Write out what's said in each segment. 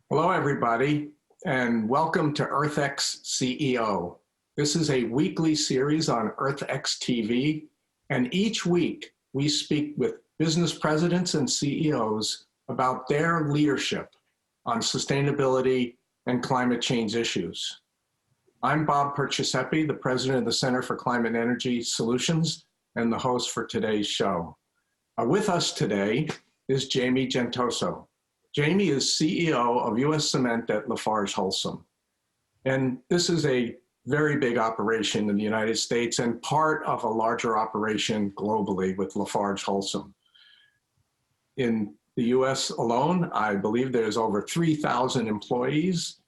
Hello, everybody, and welcome to EarthX CEO. This is a weekly series on EarthX TV, and each week we speak with business presidents and CEOs about their leadership on sustainability and climate change issues. I'm Bob Perciasepe, the president of the Center for Climate and Energy Solutions and the host for today's show. With us today is Jamie Gentoso. Jamie is CEO of U.S. Cement at LafargeHolcim. And this is a very big operation in the United States and part of a larger operation globally with LafargeHolcim. In the U.S. alone, I believe there's over 3,000 employees,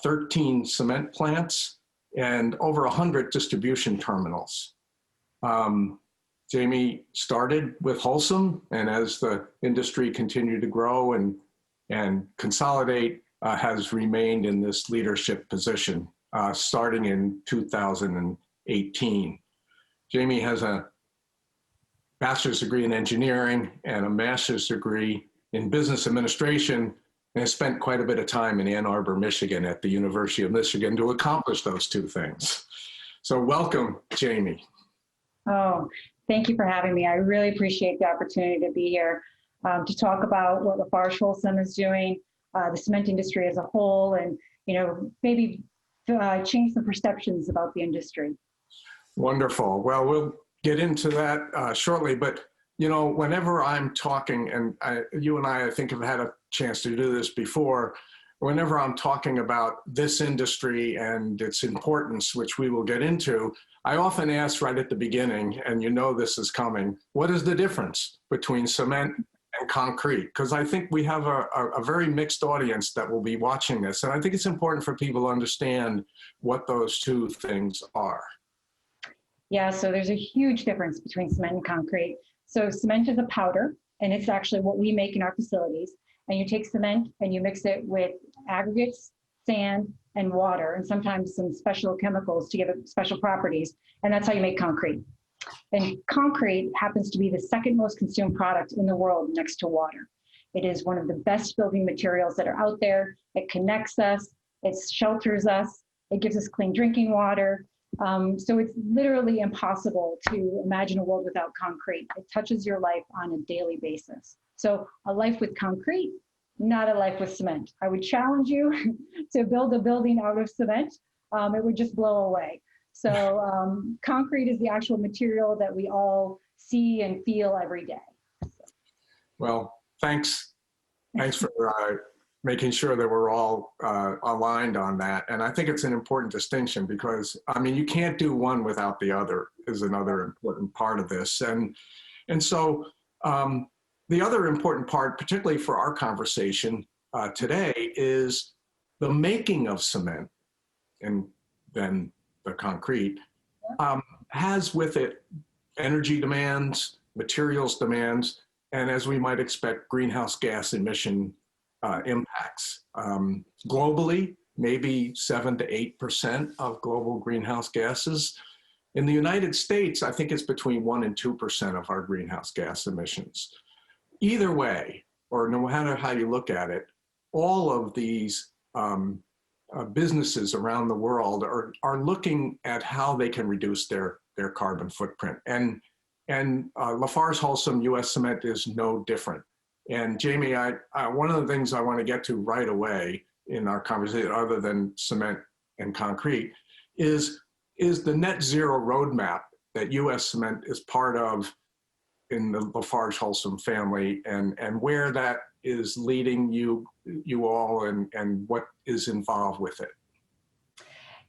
13 cement plants, and over 100 distribution terminals. Jamie started with Holcim, and as the industry continued to grow and consolidate, has remained in this leadership position, starting in 2018. Jamie has a bachelor's degree in engineering and a master's degree in business administration, and has spent quite a bit of time in Ann Arbor, Michigan at the University of Michigan to accomplish those two things. So welcome, Jamie. Oh, thank you for having me. I really appreciate the opportunity to be here. To talk about what LafargeHolcim is doing, the cement industry as a whole, and maybe change some perceptions about the industry. Wonderful. Well, we'll get into that shortly, but whenever I'm talking, and you and I think have had a chance to do this before, whenever I'm talking about this industry and its importance, which we will get into, I often ask right at the beginning, and this is coming, what is the difference between cement and concrete? Because I think we have a very mixed audience that will be watching this. And I think it's important for people to understand what those two things are. Yeah, so there's a huge difference between cement and concrete. So cement is a powder, and it's actually what we make in our facilities. And you take cement and you mix it with aggregates, sand, and water, and sometimes some special chemicals to give it special properties. And that's how you make concrete. And concrete happens to be the second most consumed product in the world next to water. It is one of the best building materials that are out there. It connects us, it shelters us, it gives us clean drinking water. So it's literally impossible to imagine a world without concrete. It touches your life on a daily basis. So a life with concrete, not a life with cement. I would challenge you to build a building out of cement. It would just blow away. So concrete is the actual material that we all see and feel every day. Well, thanks for making sure that we're all aligned on that. And I think it's an important distinction because, you can't do one without the other is another important part of this. And so the other important part, particularly for our conversation today, is the making of cement and then the concrete has with it energy demands, materials demands, and as we might expect, greenhouse gas emission impacts. Globally, maybe 7 to 8% of global greenhouse gases. In the United States, I think it's between 1 and 2% of our greenhouse gas emissions. Either way, or no matter how you look at it, all of these businesses around the world are looking at how they can reduce their carbon footprint. And LafargeHolcim U.S. Cement is no different. And Jamie, one of the things I want to get to right away in our conversation, other than cement and concrete, is the net zero roadmap that U.S. Cement is part of in the LafargeHolcim family, and where that is leading you all and what is involved with it.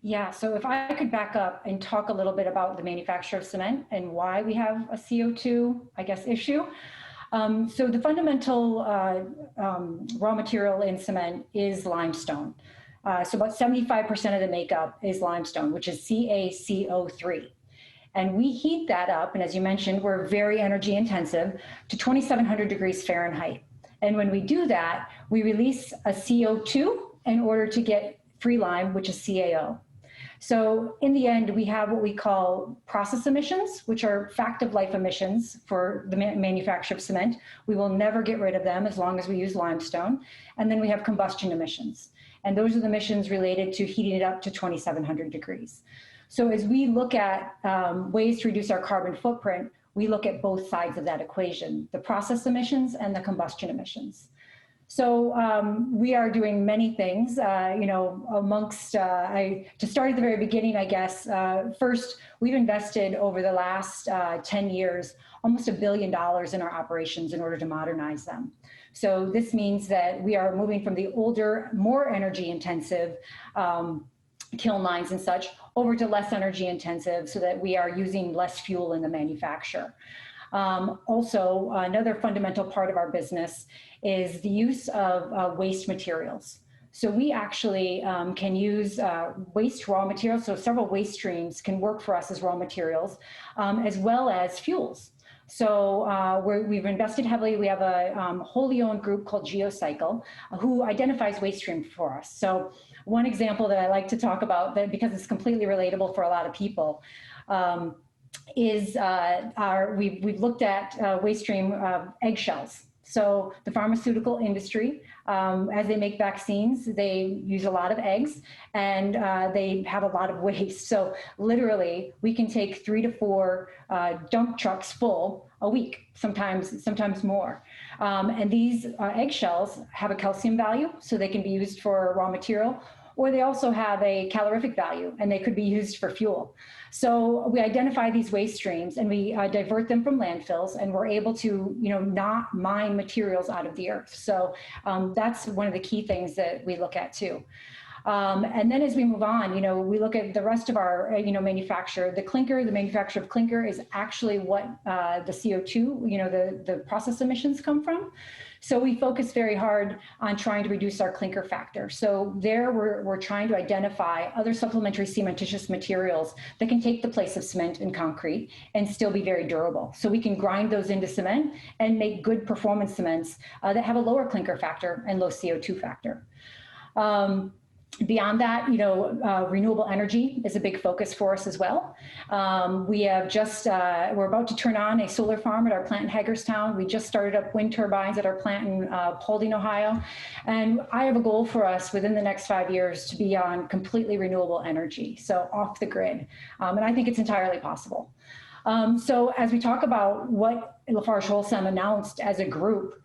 Yeah, so if I could back up and talk a little bit about the manufacture of cement and why we have a CO2, issue. So the fundamental raw material in cement is limestone. So about 75% of the makeup is limestone, which is CaCO3. And we heat that up, and as you mentioned, we're very energy intensive, to 2,700 degrees Fahrenheit. And when we do that, we release a CO2 in order to get free lime, which is CaO. So in the end, we have what we call process emissions, which are fact of life emissions for the manufacture of cement. We will never get rid of them as long as we use limestone. And then we have combustion emissions. And those are the emissions related to heating it up to 2,700 degrees. So as we look at ways to reduce our carbon footprint, we look at both sides of that equation, the process emissions and the combustion emissions. So we are doing many things, amongst, to start at the very beginning, I guess, first, we've invested over the last 10 years, almost $1 billion in our operations in order to modernize them. So this means that we are moving from the older, more energy intensive kiln lines and such over to less energy intensive so that we are using less fuel in the manufacture. Also, another fundamental part of our business is the use of waste materials. So we actually can use waste raw materials. So several waste streams can work for us as raw materials, as well as fuels. So we've invested heavily. We have a wholly owned group called Geocycle who identifies waste streams for us. So one example that I like to talk about, that because it's completely relatable for a lot of people, is we've looked at waste stream eggshells. So the pharmaceutical industry, as they make vaccines, they use a lot of eggs and they have a lot of waste. So literally we can take 3 to 4 dump trucks full a week, sometimes more. And these eggshells have a calcium value, so they can be used for raw material, or they also have a calorific value and they could be used for fuel. So we identify these waste streams and we divert them from landfills, and we're able to, not mine materials out of the earth. So that's one of the key things that we look at too. And then as we move on, we look at the rest of our, manufacture. The manufacture of clinker is actually what the CO2, the process emissions come from. So we focus very hard on trying to reduce our clinker factor. So there we're trying to identify other supplementary cementitious materials that can take the place of cement and concrete and still be very durable. So we can grind those into cement and make good performance cements that have a lower clinker factor and low CO2 factor. Beyond that, renewable energy is a big focus for us as well. We have we're about to turn on a solar farm at our plant in Hagerstown. We just started up wind turbines at our plant in Paulding, Ohio. And I have a goal for us within the next 5 years to be on completely renewable energy, so off the grid. And I think it's entirely possible. So as we talk about what LafargeHolcim announced as a group,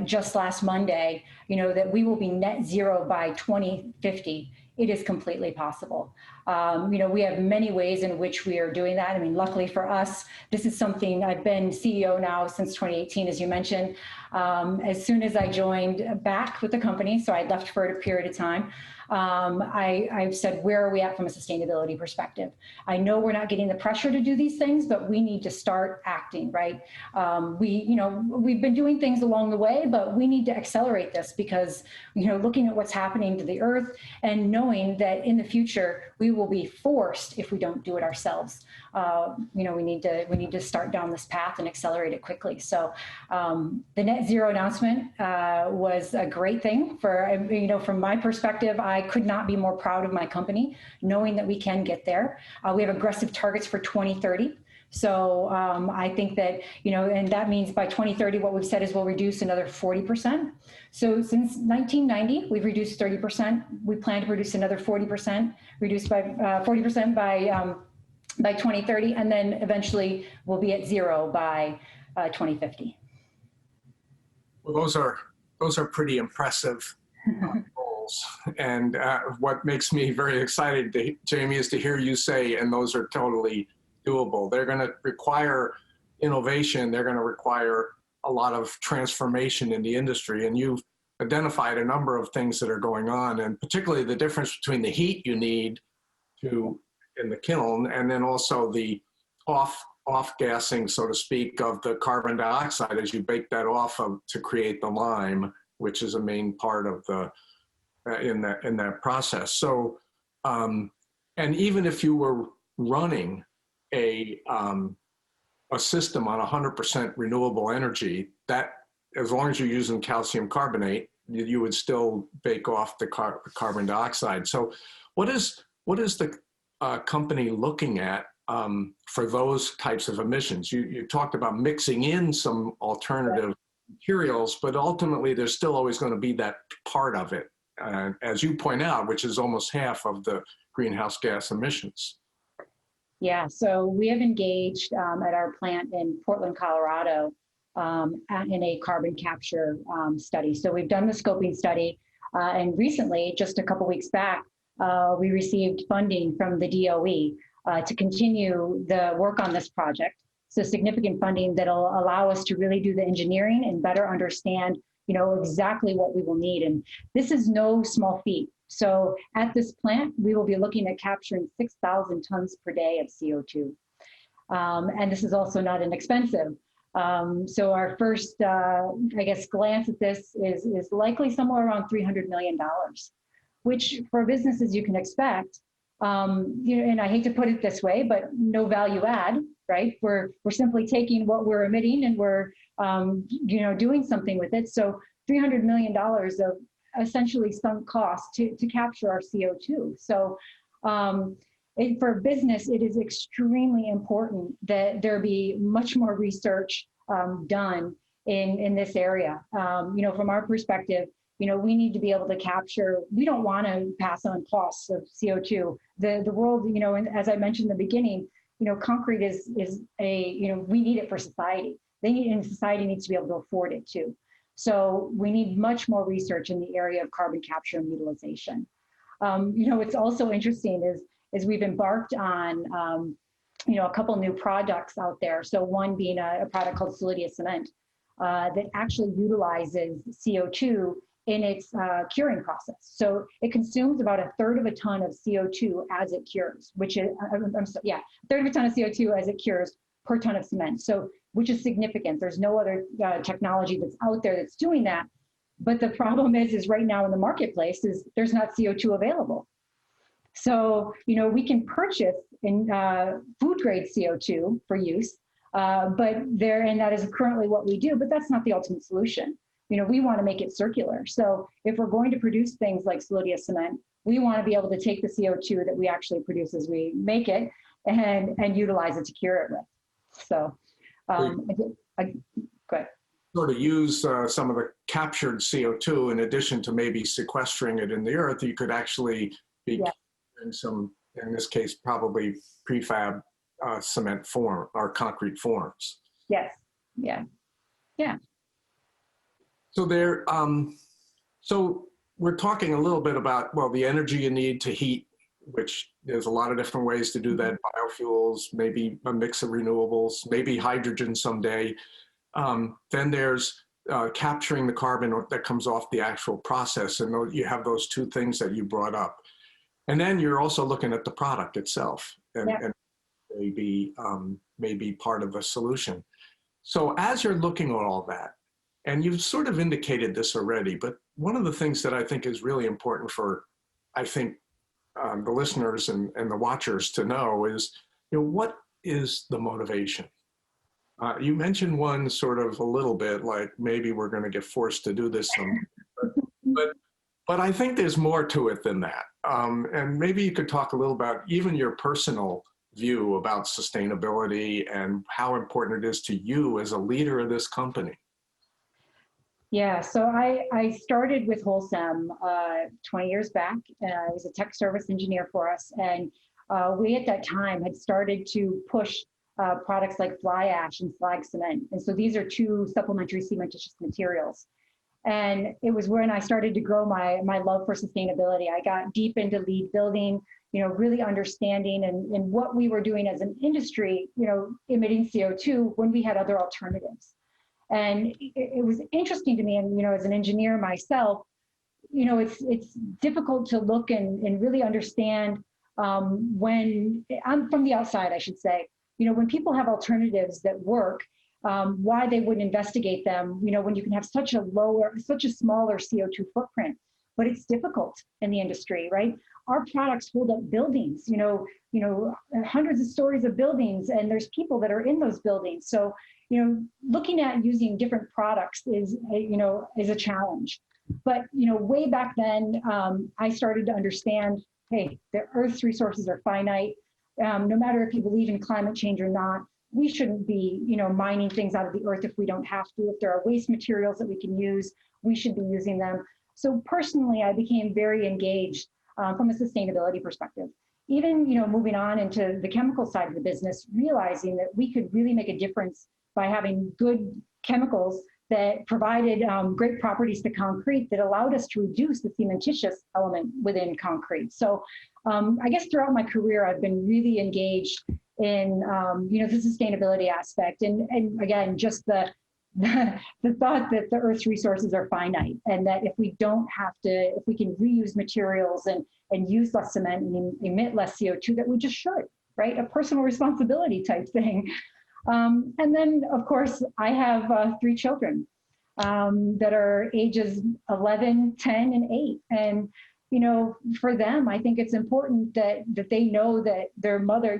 just last Monday, that we will be net zero by 2050. It is completely possible. We have many ways in which we are doing that. I mean, luckily for us, this is something I've been CEO now since 2018, as you mentioned. As soon as I joined back with the company, so I left for a period of time, I've said, where are we at from a sustainability perspective? I know we're not getting the pressure to do these things, but we need to start acting, right? We've been doing things along the way, but we need to accelerate this because, looking at what's happening to the earth and knowing that in the future, we will be forced if we don't do it ourselves. We need to start down this path and accelerate it quickly. So the net zero announcement was a great thing from my perspective. I could not be more proud of my company, knowing that we can get there. We have aggressive targets for 2030. So I think that, and that means by 2030, what we've said is we'll reduce another 40%. So since 1990, we've reduced 30%. We plan to reduce another 40%, reduce by 40% by 2030, and then eventually we'll be at zero by 2050. Well, those are pretty impressive goals. And what makes me very excited, Jamie, is to hear you say, and those are totally doable. They're going to require innovation. They're going to require a lot of transformation in the industry. And you've identified a number of things that are going on, and particularly the difference between the heat you need in the kiln and then also the off-gassing, so to speak, of the carbon dioxide as you bake that off to create the lime, which is a main part of in that process. So, and even if you were running a system on 100% renewable energy, that as long as you're using calcium carbonate, you would still bake off the carbon dioxide. So what is the company looking at for those types of emissions? You talked about mixing in some alternative materials, but ultimately there's still always going to be that part of it, as you point out, which is almost half of the greenhouse gas emissions. Yeah, so we have engaged at our plant in Portland, Colorado, in a carbon capture study. So we've done the scoping study, and recently, just a couple weeks back, we received funding from the DOE to continue the work on this project. So significant funding that'll allow us to really do the engineering and better understand, exactly what we will need. And this is no small feat. So at this plant, we will be looking at capturing 6,000 tons per day of CO2. And this is also not inexpensive. So our first, glance at this is likely somewhere around $300 million, which for businesses you can expect, and I hate to put it this way, but no value add, right? We're simply taking what we're emitting and we're, doing something with it. So $300 million of essentially sunk cost to capture our CO2. So for business, it is extremely important that there be much more research done in this area. From our perspective, we need to be able to capture, we don't want to pass on costs of CO2. The world, and as I mentioned in the beginning, concrete is we need it for society. And society needs to be able to afford it too. So we need much more research in the area of carbon capture and utilization. What's also interesting is we've embarked on, a couple new products out there. So one being a product called cement that actually utilizes CO2 in its curing process. So it consumes about 1/3 of a ton of CO2 as it cures, which is, 1/3 of a ton of CO2 as it cures per ton of cement. So, which is significant. There's no other technology that's out there that's doing that. But the problem is right now in the marketplace is there's not CO2 available. So, we can purchase in food grade CO2 for use, and that is currently what we do, but that's not the ultimate solution. We want to make it circular. So if we're going to produce things like cement, we want to be able to take the CO2 that we actually produce as we make it and utilize it to cure it with. So, go ahead. Sort of use some of the captured CO2 in addition to maybe sequestering it in the earth. You could actually be in some, in this case, probably prefab cement form or concrete forms. Yes. Yeah. Yeah. So so we're talking a little bit about, the energy you need to heat, which there's a lot of different ways to do that. Biofuels, maybe a mix of renewables, maybe hydrogen someday. Then there's capturing the carbon that comes off the actual process. And you have those two things that you brought up. And then you're also looking at the product itself and maybe part of the solution. So as you're looking at all that, and you've sort of indicated this already, but one of the things that I think is really important for, the listeners and the watchers to know is, what is the motivation? You mentioned one sort of a little bit, like maybe we're going to get forced to do this but I think there's more to it than that. And maybe you could talk a little about even your personal view about sustainability and how important it is to you as a leader of this company. Yeah, so I started with Holcim 20 years back. I was a tech service engineer for us. And we at that time had started to push products like fly ash and slag cement. And so these are two supplementary cementitious materials. And it was when I started to grow my love for sustainability. I got deep into LEED building, really understanding and what we were doing as an industry, emitting CO2 when we had other alternatives. And it was interesting to me, and as an engineer myself, it's difficult to look and really understand when I'm from the outside, I should say, when people have alternatives that work, why they wouldn't investigate them, when you can have such a smaller CO2 footprint. But it's difficult in the industry, right? Our products hold up buildings, hundreds of stories of buildings, and there's people that are in those buildings. So, looking at using different products is a challenge. But, way back then, I started to understand, hey, the Earth's resources are finite. No matter if you believe in climate change or not, we shouldn't be, mining things out of the earth if we don't have to. If there are waste materials that we can use, we should be using them. So personally, I became very engaged from a sustainability perspective. Even, moving on into the chemical side of the business, realizing that we could really make a difference by having good chemicals that provided great properties to concrete that allowed us to reduce the cementitious element within concrete. So I guess throughout my career, I've been really engaged in, the sustainability aspect. And again, just the thought that the Earth's resources are finite, and that if we don't have to, if we can reuse materials and use less cement and emit less CO2, that we just should, right? A personal responsibility type thing. And then, of course, I have 3 children that are ages 11, 10, and 8. And, for them, I think it's important that they know that their mother,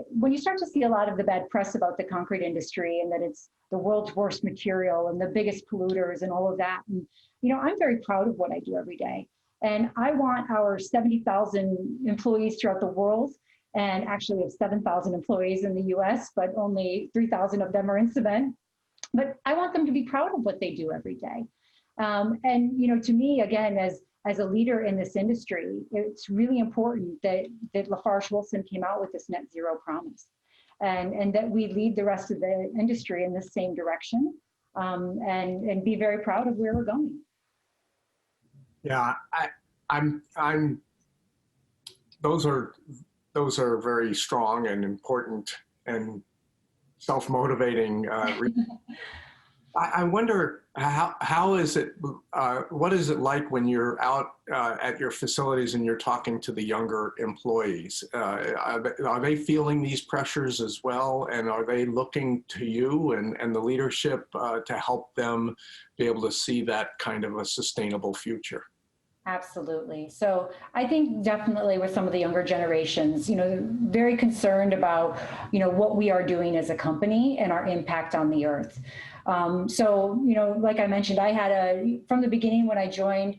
when you start to see a lot of the bad press about the concrete industry and that it's the world's worst material and the biggest polluters and all of that, and, I'm very proud of what I do every day. And I want our 70,000 employees throughout the world, and actually we have 7,000 employees in the US, but only 3,000 of them are in cement. But I want them to be proud of what they do every day. And, to me, again, as a leader in this industry, it's really important that LafargeHolcim came out with this net zero promise, and that we lead the rest of the industry in the same direction, and be very proud of where we're going. Yeah, I'm those are very strong and important and self-motivating. I wonder how is it, what is it like when you're out at your facilities and you're talking to the younger employees? Are they feeling these pressures as well? And are they looking to you and the leadership to help them be able to see that kind of a sustainable future? Absolutely. So I think definitely with some of the younger generations, very concerned about, what we are doing as a company and our impact on the earth. So, like I mentioned, I had from the beginning when I joined,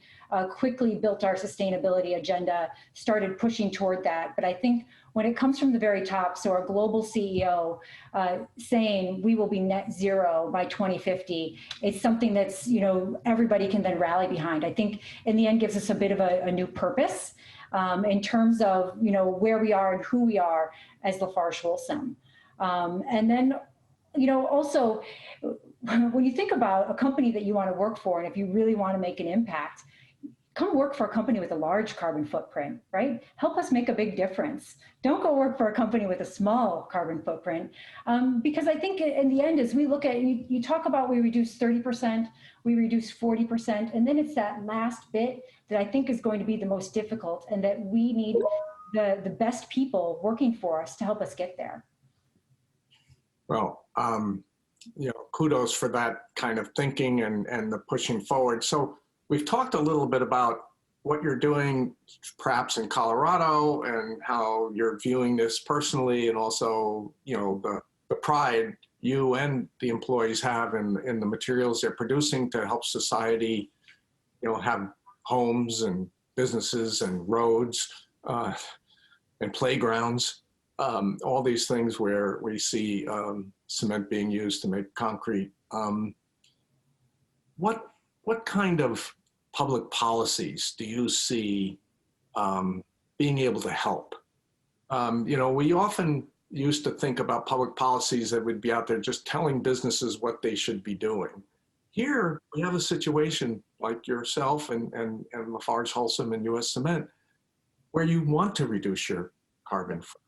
quickly built our sustainability agenda, started pushing toward that. But I think when it comes from the very top, so our global CEO saying we will be net zero by 2050, it's something that's, everybody can then rally behind. I think in the end gives us a bit of a new purpose in terms of, where we are and who we are as LafargeHolcim. And then, also, when you think about a company that you want to work for, and if you really want to make an impact, come work for a company with a large carbon footprint, right? Help us make a big difference. Don't go work for a company with a small carbon footprint. Because I think in the end, as we look at, you talk about we reduce 30%, we reduce 40%, and then it's that last bit that I think is going to be the most difficult, and that we need the best people working for us to help us get there. Well, kudos for that kind of thinking and the pushing forward. So we've talked a little bit about what you're doing perhaps in Colorado and how you're viewing this personally, and also, the pride you and the employees have in the materials they're producing to help society, have homes and businesses and roads and playgrounds, all these things where we see cement being used to make concrete. What kind of public policies do you see being able to help? We often used to think about public policies that would be out there just telling businesses what they should be doing. Here, we have a situation like yourself and LafargeHolcim and US Cement, where you want to reduce your carbon footprint.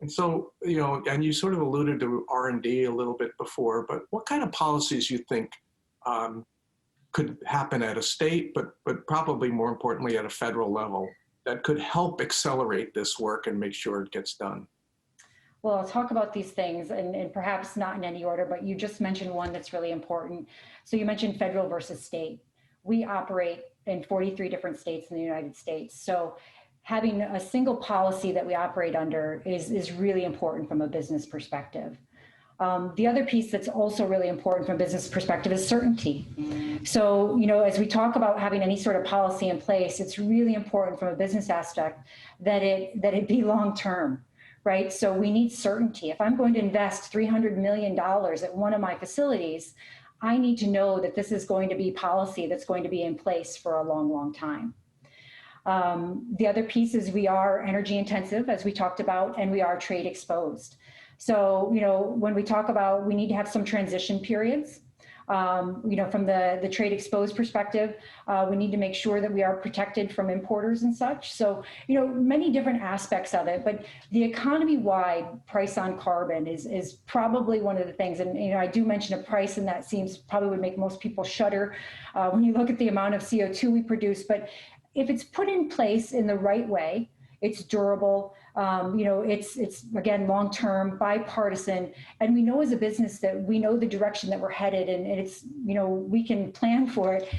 And so, and you sort of alluded to R&D a little bit before, but what kind of policies you think could happen at a state, but probably more importantly at a federal level, that could help accelerate this work and make sure it gets done? Well, I'll talk about these things, and perhaps not in any order, but you just mentioned one that's really important. So you mentioned federal versus state. We operate in 43 different states in the United States. So having a single policy that we operate under is really important from a business perspective. The other piece that's also really important from a business perspective is certainty. So, you know, as we talk about having any sort of policy in place, it's really important from a business aspect that it be long-term, right? So we need certainty. If I'm going to invest $300 million at one of my facilities, I need to know that this is going to be policy that's going to be in place for a long, long time. The other piece is we are energy intensive, as we talked about, and we are trade exposed. So, you know, when we talk about we need to have some transition periods, you know, from the trade exposed perspective, we need to make sure that we are protected from importers and such. So, you know, many different aspects of it, but the economy-wide price on carbon is probably one of the things. And, you know, I do mention a price, and that seems probably would make most people shudder when you look at the amount of CO2 we produce. But if it's put in place in the right way, it's durable, you know, it's again, long-term, bipartisan, and we know as a business that we know the direction that we're headed, and it's, you know, we can plan for it.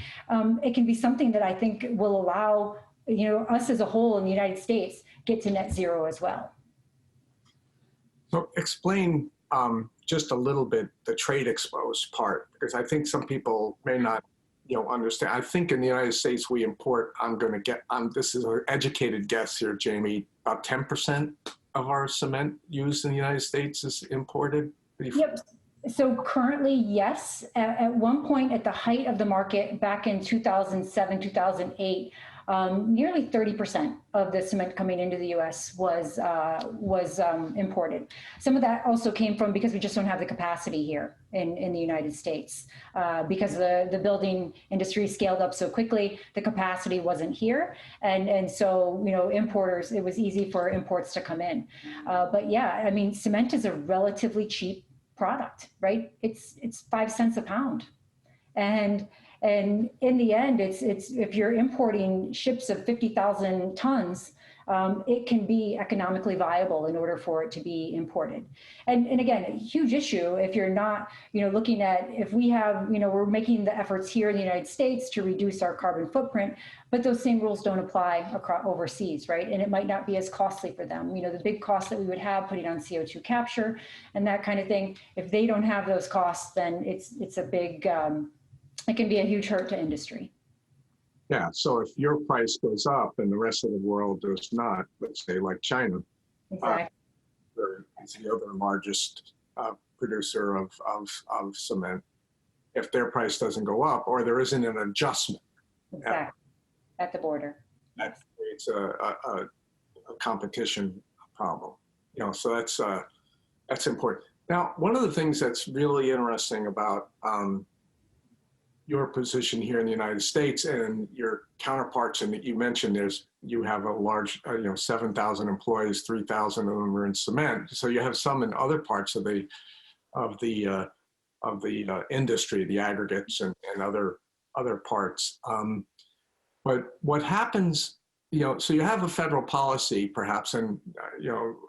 It can be something that I think will allow, you know, us as a whole in the United States get to net zero as well. So explain just a little bit the trade exposed part, because I think some people may not, you know, understand. I think in the United States we import, this is an educated guess here, Jamie, about 10% of our cement used in the United States is imported. Yep. So currently, yes. At one point at the height of the market back in 2007, 2008, nearly 30% of the cement coming into the U.S. was imported. Some of that also came from because we just don't have the capacity here in the United States. Because the building industry scaled up so quickly, the capacity wasn't here. And so, you know, importers, it was easy for imports to come in. But yeah, I mean, cement is a relatively cheap product, right? It's 5 cents a pound. And in the end, it's if you're importing ships of 50,000 tons, it can be economically viable in order for it to be imported. And again, a huge issue if you're not, you know, looking at, if we have, you know, we're making the efforts here in the United States to reduce our carbon footprint, but those same rules don't apply across overseas, right? And it might not be as costly for them. You know, the big costs that we would have putting on CO2 capture and that kind of thing, if they don't have those costs, then it's a big, it can be a huge hurt to industry. Yeah, so if your price goes up and the rest of the world does not, let's say like China, Exactly. it's the other largest producer of cement. If their price doesn't go up, or there isn't an adjustment Exactly. At the border. that creates a competition problem. You know, so that's important. Now, one of the things that's really interesting about your position here in the United States and your counterparts, and that you mentioned, you have a large, 7,000 employees, 3,000 of them are in cement. So you have some in other parts of the industry, the aggregates and other parts. But what happens, so you have a federal policy perhaps, and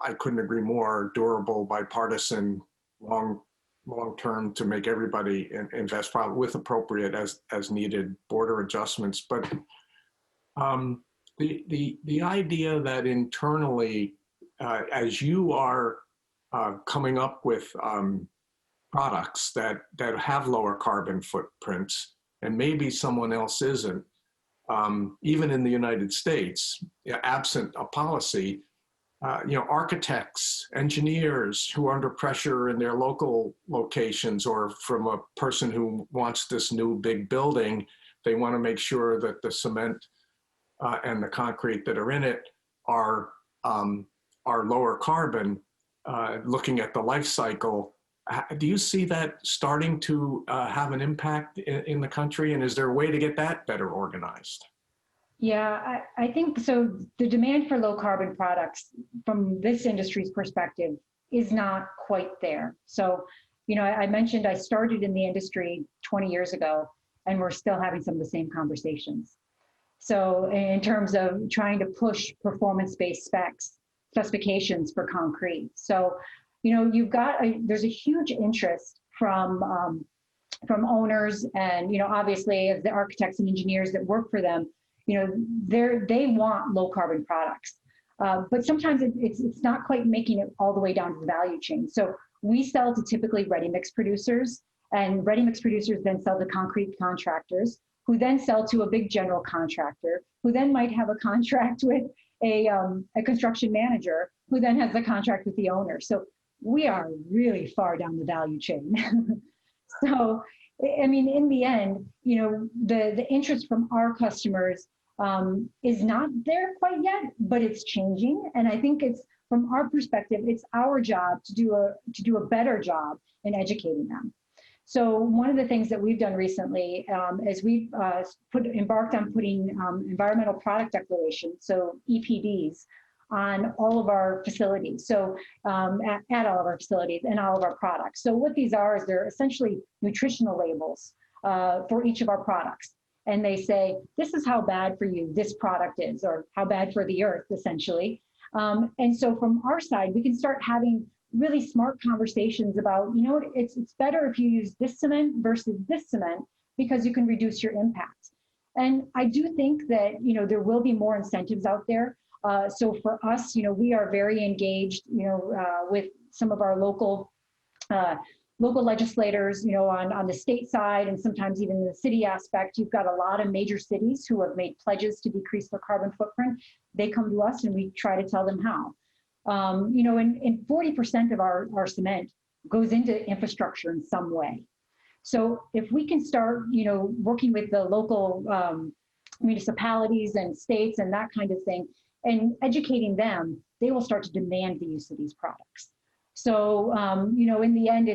I couldn't agree more, durable, bipartisan, long-term to make everybody invest with appropriate as needed border adjustments. But the idea that internally, as you are coming up with products that have lower carbon footprints, and maybe someone else isn't, even in the United States, absent a policy, architects, engineers who are under pressure in their local locations, or from a person who wants this new big building, they want to make sure that the cement and the concrete that are in it are lower carbon, looking at the life cycle. Do you see that starting to have an impact in the country? And is there a way to get that better organized? Yeah, I think so. The demand for low carbon products from this industry's perspective is not quite there. So, I mentioned I started in the industry 20 years ago, and we're still having some of the same conversations. So in terms of trying to push performance-based specifications for concrete. So, there's a huge interest from owners and, obviously the architects and engineers that work for them. They want low carbon products, but sometimes it's not quite making it all the way down to the value chain. So we sell to typically ready mix producers, and ready mix producers then sell to concrete contractors, who then sell to a big general contractor, who then might have a contract with a construction manager, who then has a contract with the owner. So we are really far down the value chain. So, I mean, in the end, the interest from our customers is not there quite yet, but it's changing. And I think it's, from our perspective, it's our job to do a better job in educating them. So one of the things that we've done recently is we've embarked on putting environmental product declarations, so EPDs, on all of our facilities. So at all of our facilities and all of our products. So what these are is they're essentially nutritional labels for each of our products. And they say, this is how bad for you this product is, or how bad for the earth, essentially. And so from our side, we can start having really smart conversations about, it's better if you use this cement versus this cement, because you can reduce your impact. And I do think that, there will be more incentives out there. So for us, we are very engaged, with some of our local legislators, on the state side, and sometimes even the city aspect. You've got a lot of major cities who have made pledges to decrease their carbon footprint. They come to us and we try to tell them how. And 40% of our cement goes into infrastructure in some way. So if we can start, working with the local municipalities and states and that kind of thing, and educating them, they will start to demand the use of these products. So, in the end,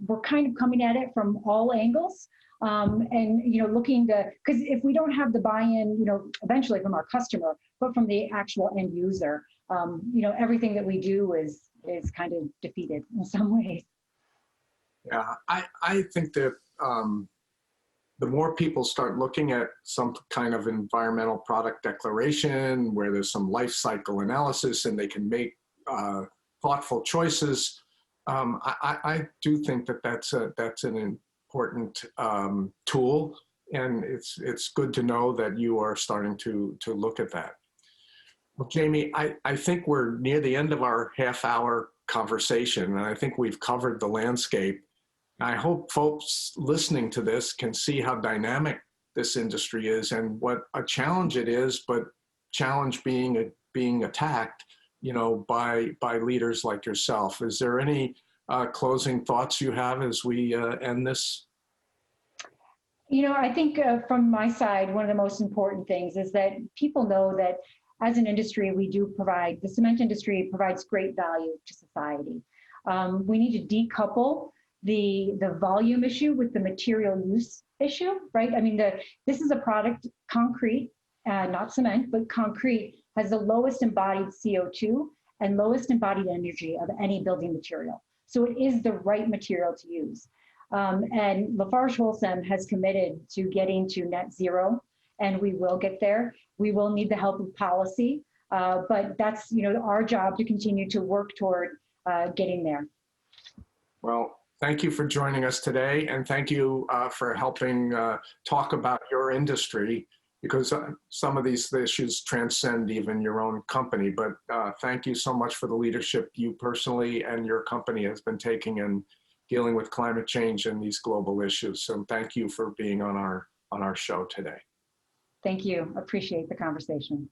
we're kind of coming at it from all angles, and, looking to, because if we don't have the buy-in, eventually from our customer, but from the actual end user, everything that we do is kind of defeated in some ways. Yeah, I think that the more people start looking at some kind of environmental product declaration where there's some life cycle analysis and they can make thoughtful choices, I do think that that's an important tool, and it's good to know that you are starting to look at that. Well, Jamie, I think we're near the end of our half-hour conversation, and I think we've covered the landscape. I hope folks listening to this can see how dynamic this industry is and what a challenge it is, but challenge being attacked, by leaders like yourself. Is there any closing thoughts you have as we end this? I think from my side, one of the most important things is that people know that as an industry, the cement industry provides great value to society. We need to decouple the volume issue with the material use issue, right? I mean, this is a product, concrete, not cement, but concrete has the lowest embodied CO2 and lowest embodied energy of any building material. So it is the right material to use. And LafargeHolcim has committed to getting to net zero, and we will get there. We will need the help of policy, but that's our job to continue to work toward getting there. Well, thank you for joining us today, and thank you for helping talk about your industry, because some of these issues transcend even your own company. But thank you so much for the leadership you personally and your company has been taking in dealing with climate change and these global issues. So thank you for being on our show today. Thank you. Appreciate the conversation.